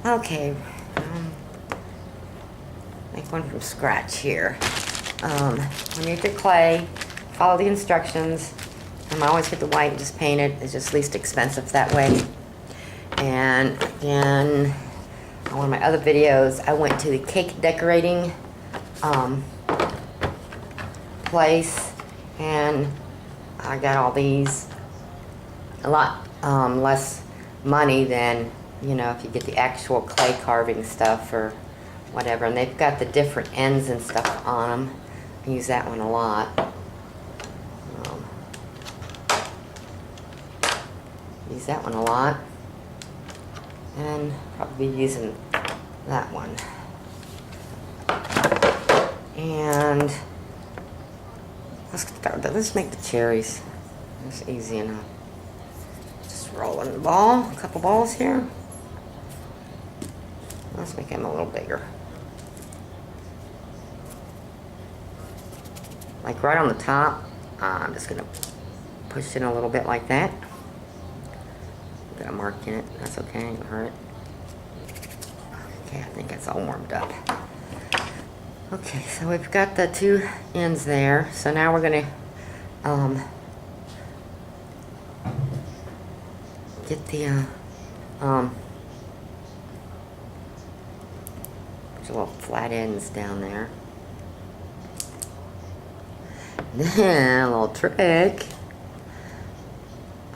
Okay, make one from scratch here. When you get the clay, follow the instructions. I always get the white and just paint it. It's just least expensive that way. And again, on one of my other videos, I went to the cake decorating place, and I got all these. A lot less money than, you know, if you get the actual clay carving stuff or whatever. And they've got the different ends and stuff on them. I use that one a lot. Use that one a lot. And probably using that one. And let's make the cherries. It's easy enough. Just rolling the ball, a couple balls here. Let's make them a little bigger. Like right on the top, I'm just gonna push it a little bit like that. Got a mark in it, that's okay, it won't hurt. Okay, I think it's all warmed up. Okay, so we've got the two ends there. So now we're gonna get the there's little flat ends down there. Then a little trick.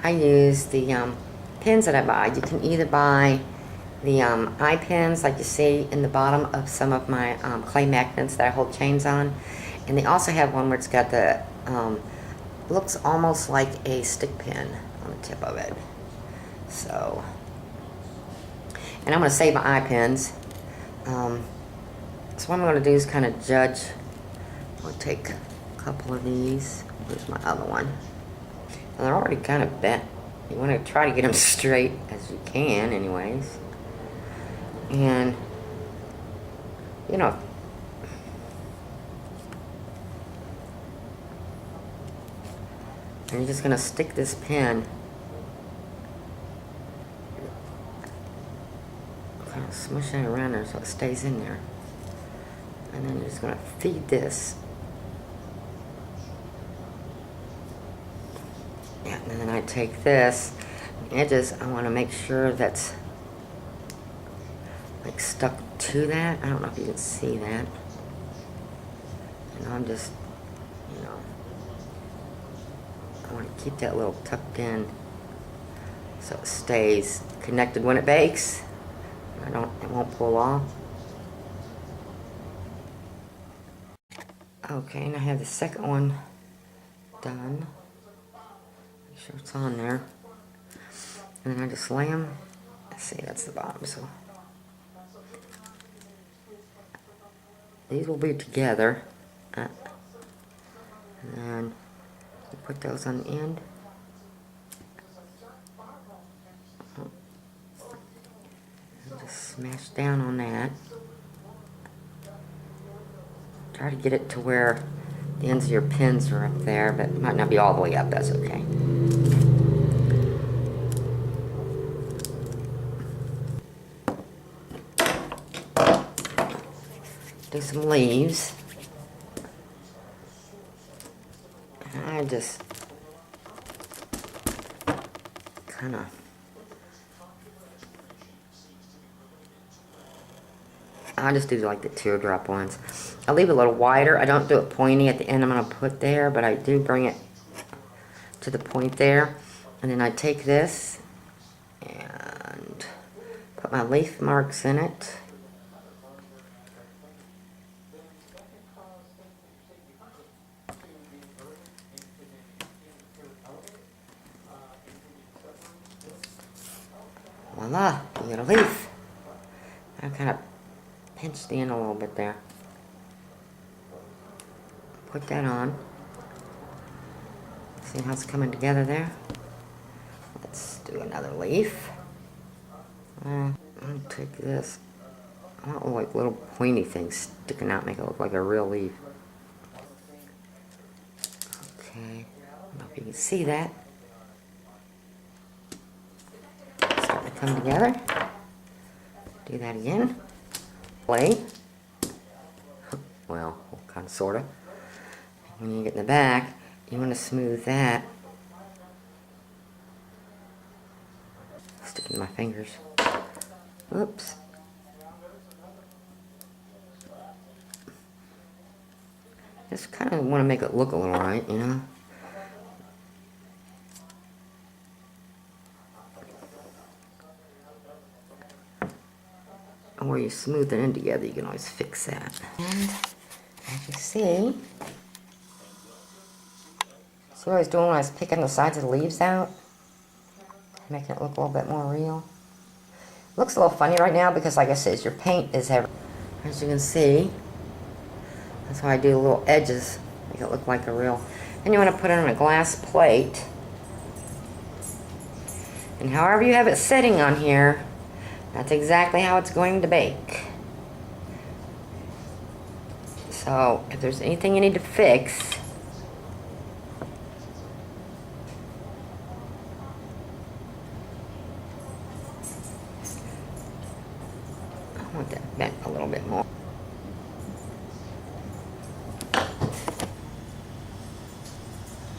I use the pins that I buy. You can either buy the eye pins like you see in the bottom of some of my clay magnets that I hold chains on, and they also have one where it's got the looks almost like a stick pin on the tip of it. So, and I'm going to save my eye pins. So what I'm going to do is kind of judge. I'll take a couple of these. Here's my other one. And they're already kind of bent. You want to try to get them straight as you can anyways. And, you know, and you're just going to stick this pin, kind of smush it around there so it stays in there. And then you're just going to feed this. And then I take this, edges, I want to make sure that's like stuck to that. I don't know if you can see that. And I'm just, you know, I want to keep that little tucked in so it stays connected when it bakes. It won't pull off. Okay, and I have the second one done. Make sure it's on there. And then I just lay them. Let's see, that's the bottom. So these will be together. And then you put those on the end. And just smash down on that. Try to get it to where the ends of your pins are up there, but it might not be all the way up, that's okay. Do some leaves. And I just kind of I just do like the teardrop ones. I leave it a little wider. I don't do it pointy at the end I'm going to put there, but I do bring it to the point there. And then I take this and put my leaf marks in it. Voila, you got a leaf. I kind of pinched in a little bit there. Put that on. See how it's coming together there? Let's do another leaf. I'll take this. I want like little pointy things sticking out, make it look like a real leaf. Okay, I don't know if you can see that. Starting to come together. Do that again. Play. Well, kind of, sort of. When you get in the back, you want to smooth that. Sticking my fingers. Oops. Just kind of want to make it look a little right, you know. And where you smooth it in together, you can always fix that. And as you see what I was doing when I was picking the sides of the leaves out? Making it look a little bit more real. Looks a little funny right now because, like I said, your paint is heavy. As you can see, that's why I do the little edges, make it look like a real. And you want to put it on a glass plate. And however you have it sitting on here, that's exactly how it's going to bake. So, if there's anything you need to fix, I want that bent a little bit more.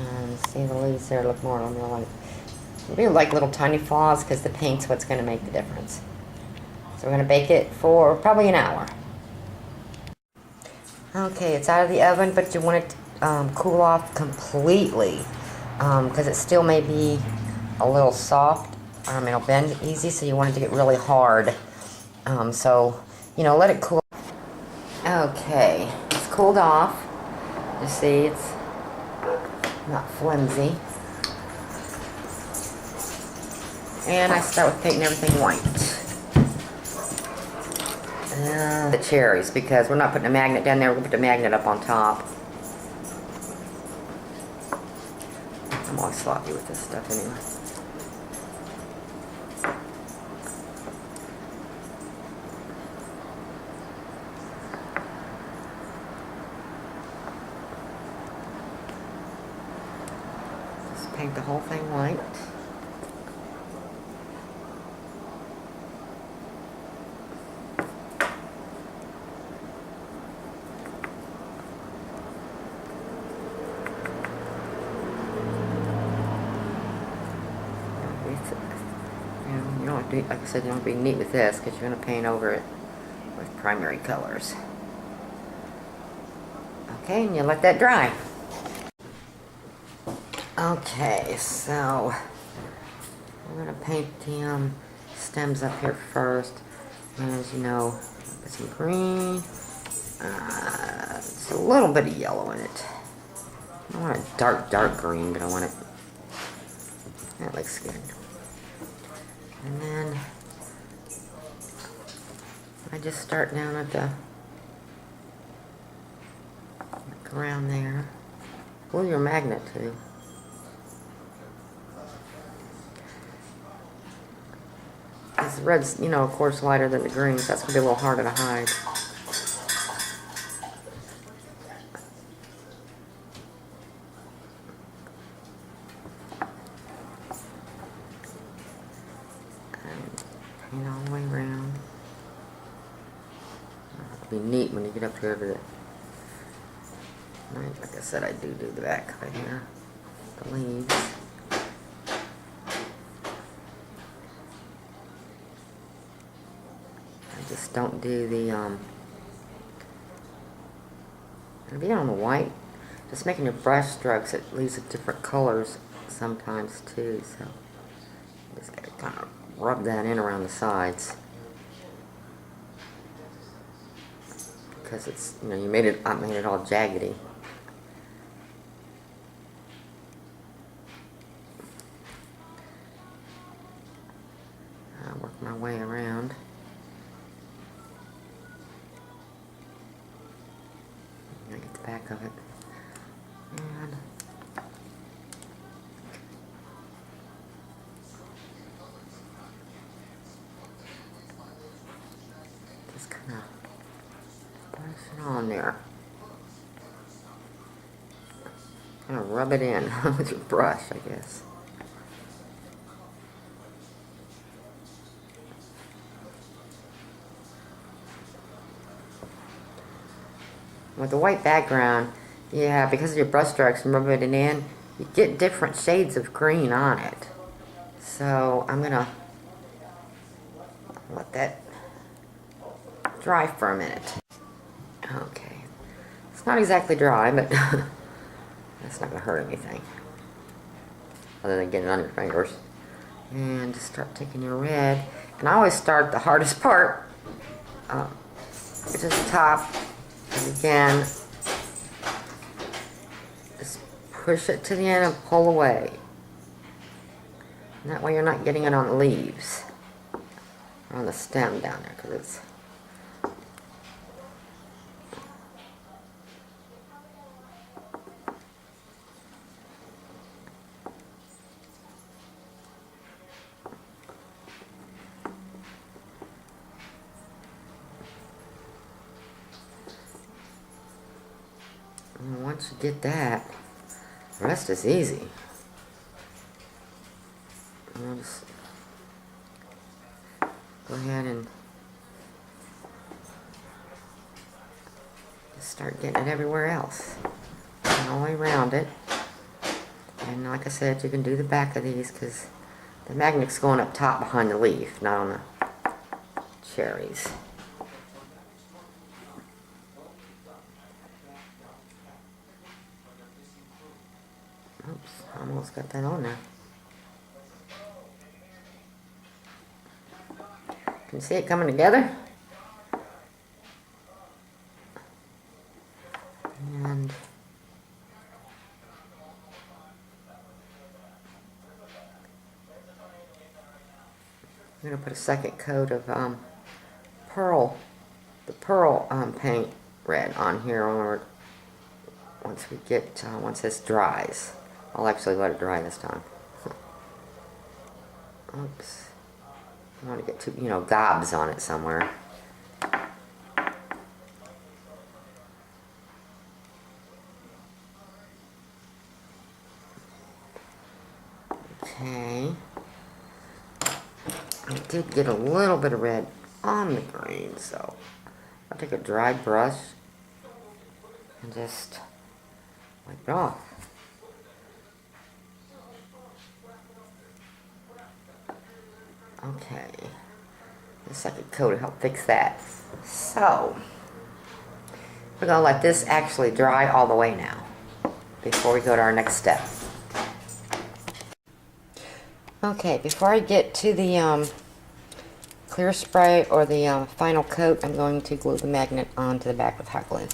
And see the leaves there look more like, maybe like little tiny flaws because the paint's what's going to make the difference. So we're going to bake it for probably an hour. Okay, it's out of the oven, but you want it to cool off completely because it still may be a little soft. It'll bend easy, so you want it to get really hard. So, you know, let it cool. Okay, it's cooled off. You see, it's not flimsy. And I start with painting everything white. The cherries, because we're not putting a magnet down there, we're going to put the magnet up on top. I'm always sloppy with this stuff anyway. Just paint the whole thing white. You don't have to, like I said, you don't have to be neat with this because you're going to paint over it with primary colors. Okay, and you let that dry. Okay, so we're going to paint the stems up here first. And as you know, put some green. Just a little bit of yellow in it. I don't want a dark green, but I want it. That looks good. And then I just start down at the, like around there. Glue your magnet too. This red's, you know, of course, lighter than the green, so that's gonna be a little harder to hide. Paint all the way around. It'll be neat when you get up here to it. Right, like I said, I do the back right here. The leaves. I just don't do the, being on the white, just making your brush strokes, it leaves it different colors sometimes too, so just gotta kind of rub that in around the sides. Because it's, you know, I made it all jaggedy. I work my way around. I get the back of it. And just kind of brush it on there. Kind of rub it in with your brush, I guess. with the white background, yeah, because of your brush strokes and rubbing it in, you get different shades of green on it. So I'm gonna let that dry for a minute. Okay, it's not exactly dry, but that's not gonna hurt anything other than getting it on your fingers. And just start taking your red, and I always start the hardest part, which is the top, and again, just push it to the end and pull away. And that way you're not getting it on the leaves, or on the stem down there, because it's and once you get that, the rest is easy. I'll just go ahead and just start getting it everywhere else. And all the way around it. And like I said, you can do the back of these because the magnet's going up top behind the leaf, not on the cherries. Oops, almost got that on there. Can you see it coming together? And I'm going to put a second coat of the pearl paint red on here once this dries. I'll actually let it dry this time. Oops. I don't want to get too, gobs on it somewhere. Okay. I did get a little bit of red on the green, so I'll take a dry brush and just wipe it off. Okay, the second coat will help fix that. So, we're going to let this actually dry all the way now before we go to our next step. Okay, before I get to the clear spray or the final coat, I'm going to glue the magnet onto the back with hot glue.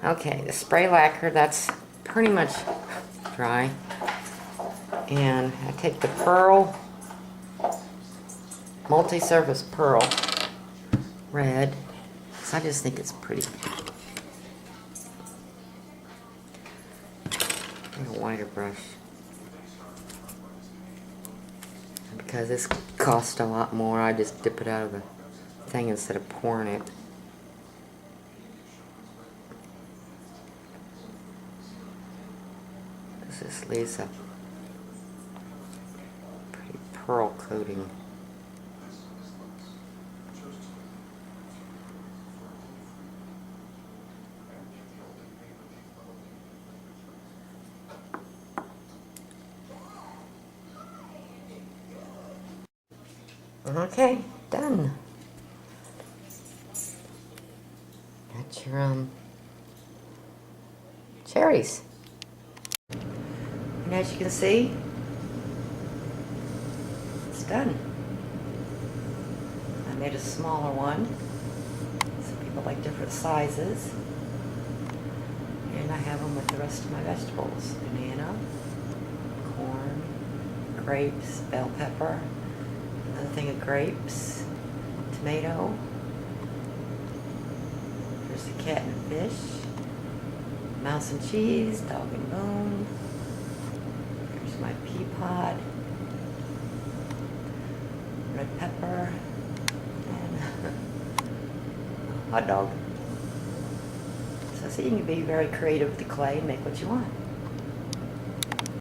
Okay, the spray lacquer, that's pretty much dry. And I take the pearl, multi-surface pearl red, because I just think it's pretty. And a wider brush. And because this costs a lot more, I just dip it out of the thing instead of pouring it. This just leaves a pretty pearl coating. Okay, done. Got your cherries. And as you can see, it's done. I made a smaller one. Some people like different sizes. And I have them with the rest of my vegetables. Banana, corn, grapes, bell pepper, another thing of grapes, tomato, there's the cat and fish, mouse and cheese, dog and bone, there's my pea pod, red pepper, and a hot dog. So see, you can be very creative with the clay and make what you want.